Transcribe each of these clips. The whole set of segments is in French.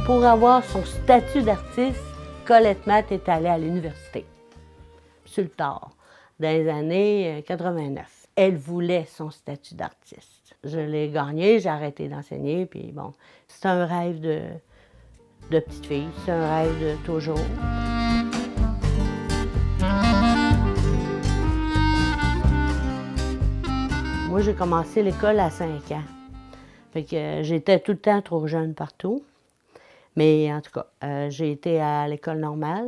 Pour avoir son statut d'artiste, Colette Matte est allée à l'université, sur le tard, dans les années 89. Elle voulait son statut d'artiste. Je l'ai gagné, j'ai arrêté d'enseigner, puis bon, c'est un rêve de petite fille, c'est un rêve de toujours. Moi, j'ai commencé l'école à 5 ans. Fait que j'étais tout le temps trop jeune partout. Mais en tout cas, j'ai été à l'école normale.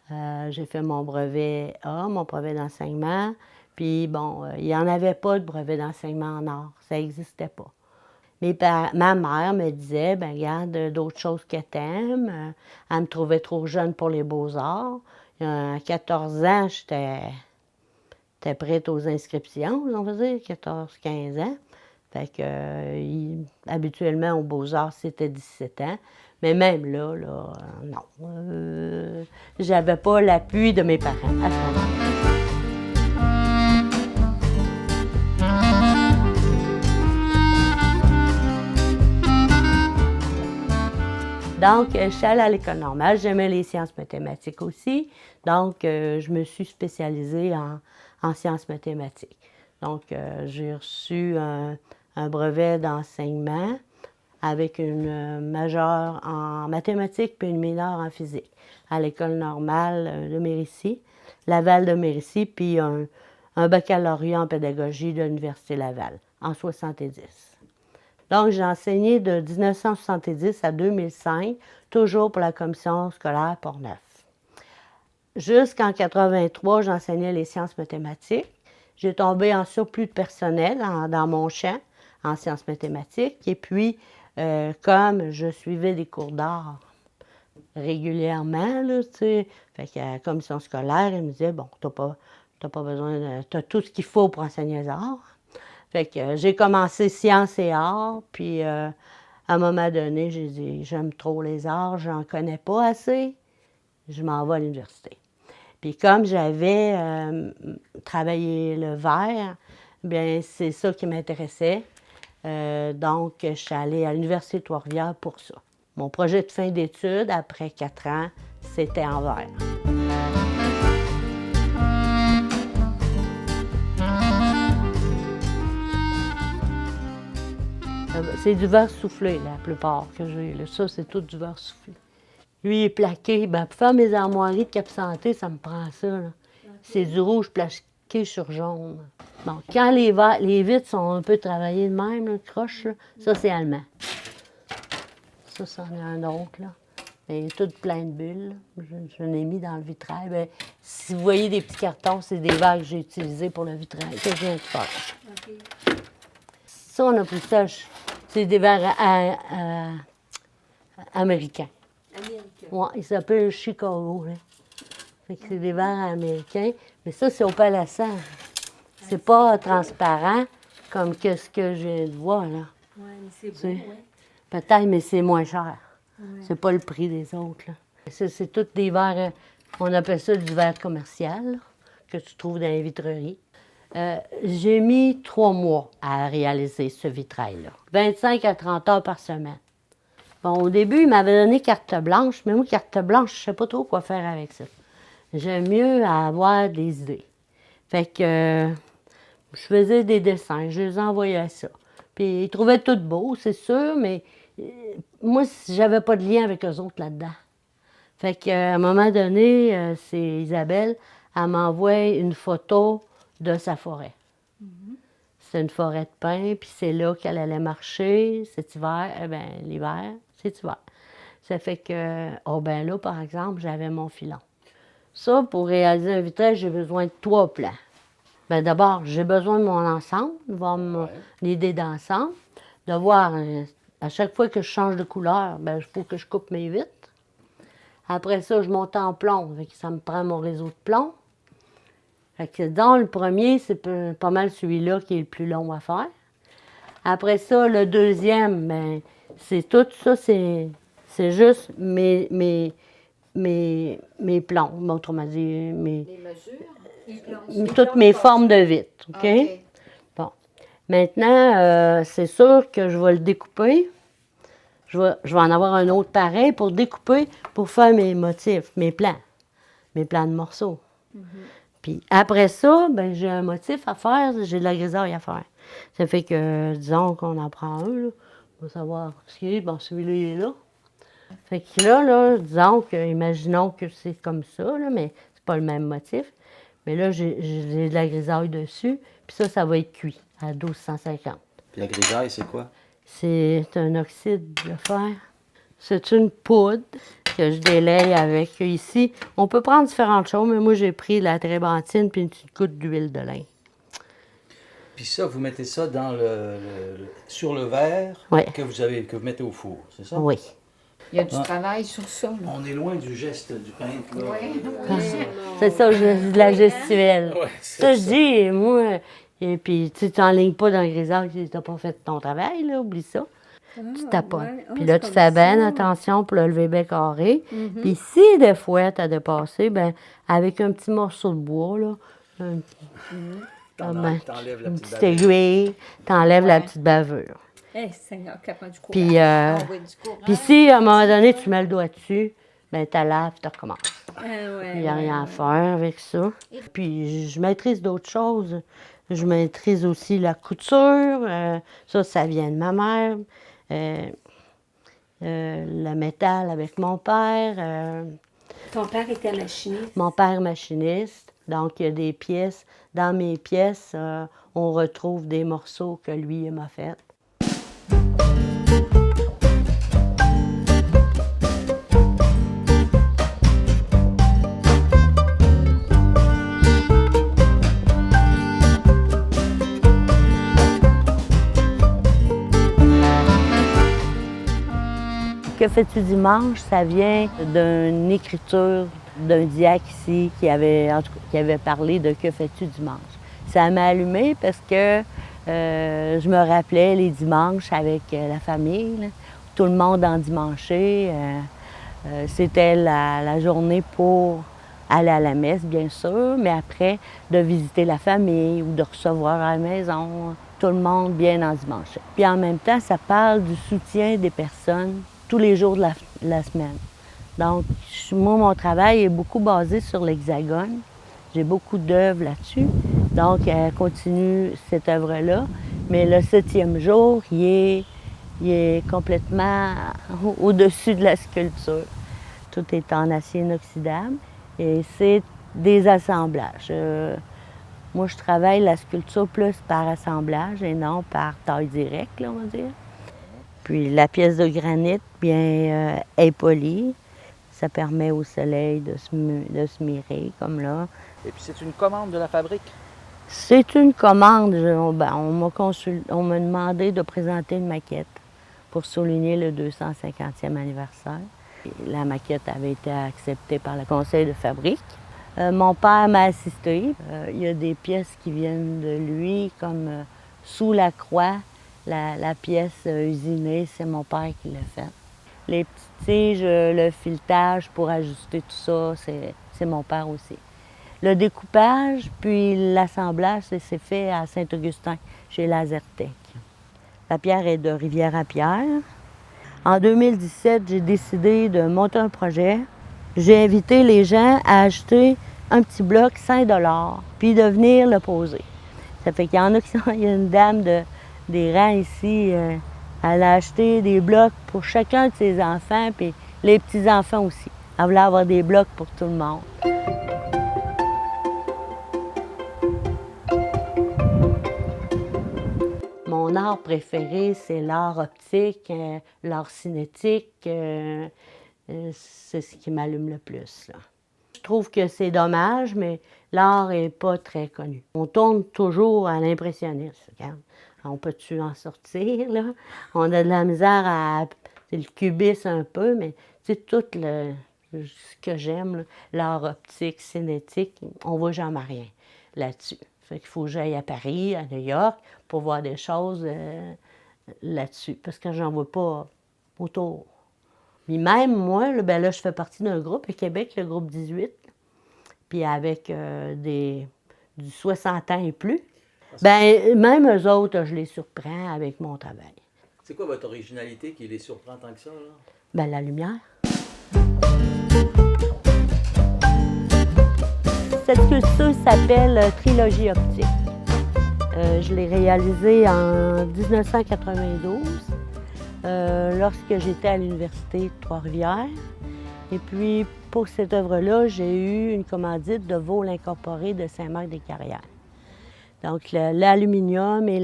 J'ai fait mon brevet A, mon brevet d'enseignement. Puis bon, il n'y en avait pas de brevet d'enseignement en art. Ça n'existait pas. Ma mère me disait, ben regarde, d'autres choses que t'aimes. Elle me trouvait trop jeune pour les beaux-arts. À 14 ans, j'étais prête aux inscriptions, on va dire, 14-15 ans. Fait que, habituellement, aux Beaux-Arts, c'était 17 ans. Mais même là, non. J'avais pas l'appui de mes parents à ce moment-là. Donc, je suis allée à l'école normale. J'aimais les sciences mathématiques aussi. Donc, je me suis spécialisée en sciences mathématiques. Donc, j'ai reçu un brevet d'enseignement avec une majeure en mathématiques puis une mineure en physique à l'école normale de Mérisy, Laval de Mérisy, puis un baccalauréat en pédagogie de l'Université Laval en 70. Donc, j'ai enseigné de 1970 à 2005, toujours pour la commission scolaire Portneuf. Jusqu'en 83, j'enseignais les sciences mathématiques. J'ai tombé en surplus de personnel dans mon champ en sciences mathématiques. Et puis, comme je suivais des cours d'art régulièrement, là, tu sais, fait qu'à la commission scolaire, elle me disait, bon, t'as pas besoin t'as tout ce qu'il faut pour enseigner les arts. Fait que j'ai commencé sciences et arts, puis à un moment donné, j'ai dit, j'aime trop les arts, j'en connais pas assez, je m'en vais à l'université. Puis comme j'avais travaillé le verre, bien c'est ça qui m'intéressait. Donc, je suis allée à l'Université de Trois-Rivières pour ça. Mon projet de fin d'études, après 4 ans, c'était en verre. C'est du verre soufflé, la plupart que j'ai. Ça, c'est tout du verre soufflé. Lui, il est plaqué. Ben, pour faire mes armoiries de cap santé, ça me prend ça. Là. Okay. C'est du rouge plaqué sur jaune. Bon, quand les vitres sont un peu travaillées de même, là, croche, là, ça, c'est allemand. Ça, c'en est un autre, là. Il est tout plein de bulles. Je l'ai mis dans le vitrail. Bien, si vous voyez des petits cartons, c'est des verres que j'ai utilisés pour le vitrail. Que je viens de faire. Okay. Ça, on a pris ça. C'est des verres américains. Oui, il s'appelle Chicago. Là. Fait que c'est des verres américains. Mais ça, c'est au palassant. C'est pas transparent comme que ce que je viens de voir, là. Oui, mais c'est beau, oui. Peut-être, mais c'est moins cher. Ouais. C'est pas le prix des autres, là. C'est tous des verres, on appelle ça du verre commercial, là, que tu trouves dans les vitreries. J'ai mis 3 mois à réaliser ce vitrail-là. 25 à 30 heures par semaine. Bon, au début, il m'avait donné carte blanche, mais moi, carte blanche, je ne sais pas trop quoi faire avec ça. J'aime mieux avoir des idées. Fait que je faisais des dessins, je les envoyais à ça. Puis ils trouvaient tout beau, c'est sûr, mais moi, j'avais pas de lien avec eux autres là-dedans. Fait qu'à un moment donné, c'est Isabelle, elle m'envoie une photo de sa forêt. Mm-hmm. C'est une forêt de pins, puis c'est là qu'elle allait marcher cet hiver, l'hiver. C'est hiver. Ça fait que, là, par exemple, j'avais mon filon. Ça, pour réaliser un vitrail, j'ai besoin de 3 plans. Bien, d'abord, j'ai besoin de mon ensemble, de voir l'idée d'ensemble, de voir, à chaque fois que je change de couleur, il faut que je coupe mes vitres. Après ça, je monte en plomb, ça me prend mon réseau de plomb. Fait que dans le premier, c'est pas mal celui-là qui est le plus long à faire. Après ça, le deuxième, c'est tout ça, c'est juste mes plombs, autrement dit, les mesures? Toutes mes formes de vitres, OK? Bon. Maintenant, c'est sûr que je vais le découper. je vais en avoir un autre pareil pour découper, pour faire mes motifs, mes plans de morceaux. Puis après ça, ben j'ai un motif à faire, j'ai de la grisaille à faire. Ça fait que, disons qu'on en prend un, là, on va savoir ce qu'il est. Bon, celui-là, il est là. Fait que là, disons que, imaginons que c'est comme ça, là, mais c'est pas le même motif. Mais là, j'ai de la grisaille dessus, puis ça va être cuit à 1250. Puis la grisaille, c'est quoi? C'est un oxyde de fer. C'est une poudre que je délaye avec ici. On peut prendre différentes choses, mais moi, j'ai pris la térébenthine puis une petite goutte d'huile de lin. Puis ça, vous mettez ça dans sur le verre Ouais. que vous mettez au four, c'est ça? Oui. Il y a du travail sur ça. Là. On est loin du geste du peintre, là. C'est ça, de la gestuelle. Ouais, Ça, c'est je dis, moi, et puis tu t'enlignes pas dans le grisaille si t'as pas fait ton travail, là, oublie ça. Tu tapotes. ouais. Ah, Puis là, c'est tu comme fais bien ça. attention pour le lever bien carré. Puis si des fois, tu as dépassé, ben avec un petit morceau de bois, là, T'enlèves la une petite petite bavure. aiguille, t'enlèves la Ouais. petite bavure. Eh, Seigneur, qui apprend du courage. Puis, Ah oui, du courage. puis si, à un moment donné, tu mets le doigt dessus, ben tu laves, tu recommences. Ah, ouais, Il n'y a ouais, rien à ouais. faire avec ça. Puis je maîtrise d'autres choses. Je maîtrise aussi la couture. Ça vient de ma mère. Le métal avec mon père. Ton père était machiniste. Mon père machiniste. Donc, il y a des pièces. Dans mes pièces, on retrouve des morceaux que lui il m'a fait. Que fais-tu dimanche? Ça vient d'une écriture d'un diacre ici qui avait parlé de Que fais-tu dimanche? Ça m'a allumé parce que je me rappelais les dimanches avec la famille, là, tout le monde endimanché. C'était la journée pour aller à la messe, bien sûr, mais après, de visiter la famille ou de recevoir à la maison, tout le monde bien endimanché. Puis en même temps, ça parle du soutien des personnes tous les jours de la semaine. Donc, moi, mon travail est beaucoup basé sur l'Hexagone. J'ai beaucoup d'œuvres là-dessus. Donc, elle continue cette œuvre-là. Mais le 7e jour, il est complètement au-dessus de la sculpture. Tout est en acier inoxydable et c'est des assemblages. Moi, je travaille la sculpture plus par assemblage et non par taille directe, là, on va dire. Puis la pièce de granit, bien, est polie. Ça permet au soleil de se mirer, comme là. Et puis c'est une commande de la fabrique? C'est une commande. On m'a demandé de présenter une maquette pour souligner le 250e anniversaire. La maquette avait été acceptée par le conseil de fabrique. Mon père m'a assisté. Il y a des pièces qui viennent de lui, comme sous la croix, la pièce usinée, c'est mon père qui l'a faite. Les petites tiges, le filetage pour ajuster tout ça, c'est mon père aussi. Le découpage, puis l'assemblage, c'est fait à Saint-Augustin, chez Lasertec. La pierre est de Rivière-à-Pierre. En 2017, j'ai décidé de monter un projet. J'ai invité les gens à acheter un petit bloc 5 $, puis de venir le poser. Ça fait qu'il y en a qui sont... Il y a une dame des rangs ici, elle a acheté des blocs pour chacun de ses enfants, puis les petits-enfants aussi. Elle voulait avoir des blocs pour tout le monde. Mon art préféré, c'est l'art optique, l'art cinétique. C'est ce qui m'allume le plus, là. Je trouve que c'est dommage, mais l'art n'est pas très connu. On tourne toujours à l'impressionniste. Regarde, on peut-tu en sortir, là? On a de la misère à... C'est le cubisme un peu, mais c'est tout ce que j'aime, là, l'art optique, cinétique, on voit jamais rien là-dessus. Fait qu'il faut que j'aille à Paris, à New York, pour voir des choses là-dessus, parce que j'en vois pas autour. Puis même moi, là, ben là, je fais partie d'un groupe à Québec, le groupe 18, puis avec du 60 ans et plus. Ben même eux autres, je les surprends avec mon travail. C'est quoi votre originalité qui les surprend tant que ça, là? Ben, la lumière. Cette sculpture s'appelle Trilogie optique. Je l'ai réalisée en 1992, lorsque j'étais à l'Université de Trois-Rivières. Et puis, pour cette œuvre-là, j'ai eu une commandite de Vole Incorporé de Saint-Marc-des-Carrières. Donc, l'aluminium et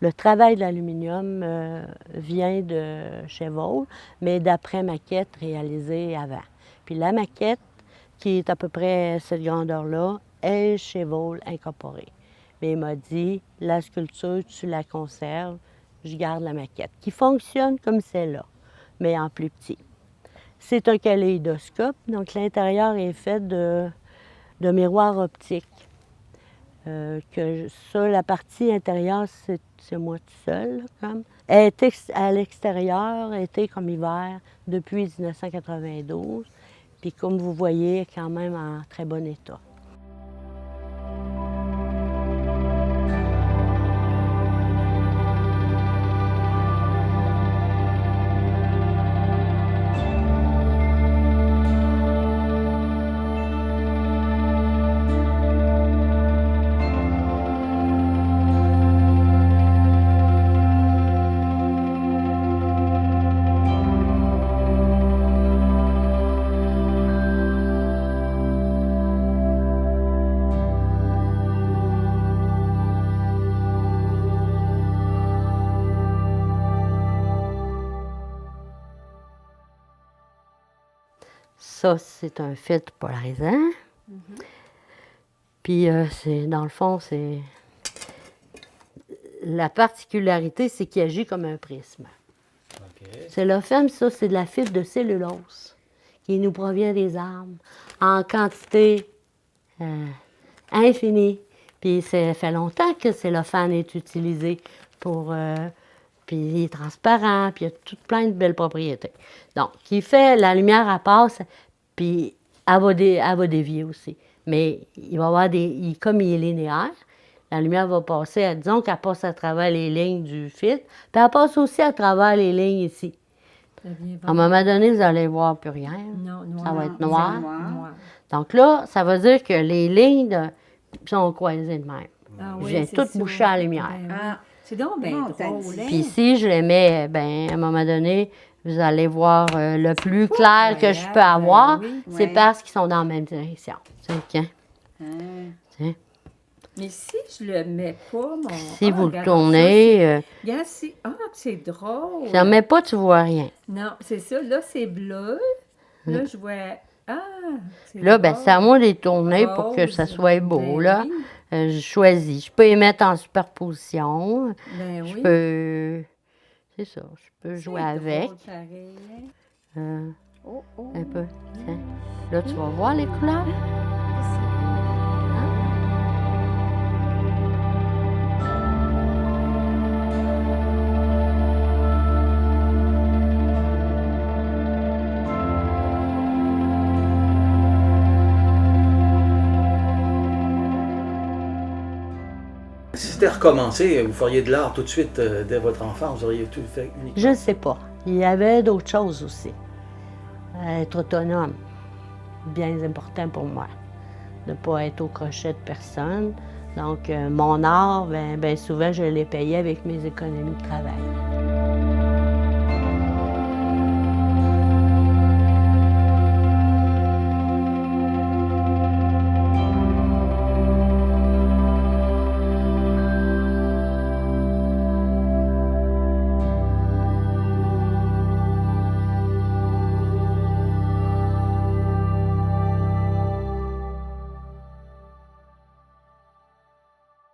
le travail de l'aluminium vient de chez Vole, mais d'après maquette réalisée avant. Puis la maquette, qui est à peu près cette grandeur-là, est chez Vole Incorporé. Mais il m'a dit, la sculpture, tu la conserves, je garde la maquette, qui fonctionne comme celle-là, mais en plus petit. C'est un kaléidoscope, donc l'intérieur est fait de miroirs optiques. La partie intérieure, c'est moi tout seul, là, comme. Elle était à l'extérieur, été comme hiver, depuis 1992. Puis comme vous voyez, elle est quand même en très bon état. Ça, c'est un filtre polarisant. Puis, dans le fond, c'est... La particularité, c'est qu'il agit comme un prisme. OK. Cellophane, ça, c'est de la fibre de cellulose qui nous provient des arbres en quantité infinie. Puis, ça fait longtemps que le cellophane est utilisé pour... puis, il est transparent, puis il y a toute plein de belles propriétés. Donc, qui fait la lumière, elle passe, puis elle va dévier aussi. Mais il va y avoir comme il est linéaire, la lumière va passer, disons qu'elle passe à travers les lignes du filtre, puis elle passe aussi à travers les lignes ici. À un moment donné, vous allez voir plus rien. Non, noir. Ça va être noir. Noir. Donc là, ça veut dire que les lignes sont croisées de même. Ah Je oui, viens c'est tout ça. boucher à la lumière. Ben oui. Ah. C'est donc bien Non, t'as drôle, dit. hein? Puis si je les mets, ben, à un moment donné, vous allez voir le plus clair que je peux avoir, oui. c'est Ouais. parce qu'ils sont dans la même direction. C'est OK. Ah. Tiens. Mais si je le mets pas, mon... Si vous le regarde tournez, ça, regarde, c'est drôle. si tu ne mets pas, tu vois rien. Non, c'est ça. Là, c'est bleu. Là, je vois... Ah, c'est Là, ben, drôle. c'est à moi de les tourner pour que Rose. ça soit beau, Ben là. oui. Je choisis. Je peux les mettre en superposition. Ben Je oui. peux... C'est ça. Je peux C'est jouer drôle, avec. pareil, hein? Oh, oh. Un peu. Tiens. Là, tu vas voir les couleurs. Si c'était recommencé, vous feriez de l'art tout de suite dès votre enfance, vous auriez tout fait uniquement. Je ne sais pas. Il y avait d'autres choses aussi. Être autonome, bien important pour moi. De ne pas être au crochet de personne. Donc, mon art, ben souvent, je l'ai payé avec mes économies de travail.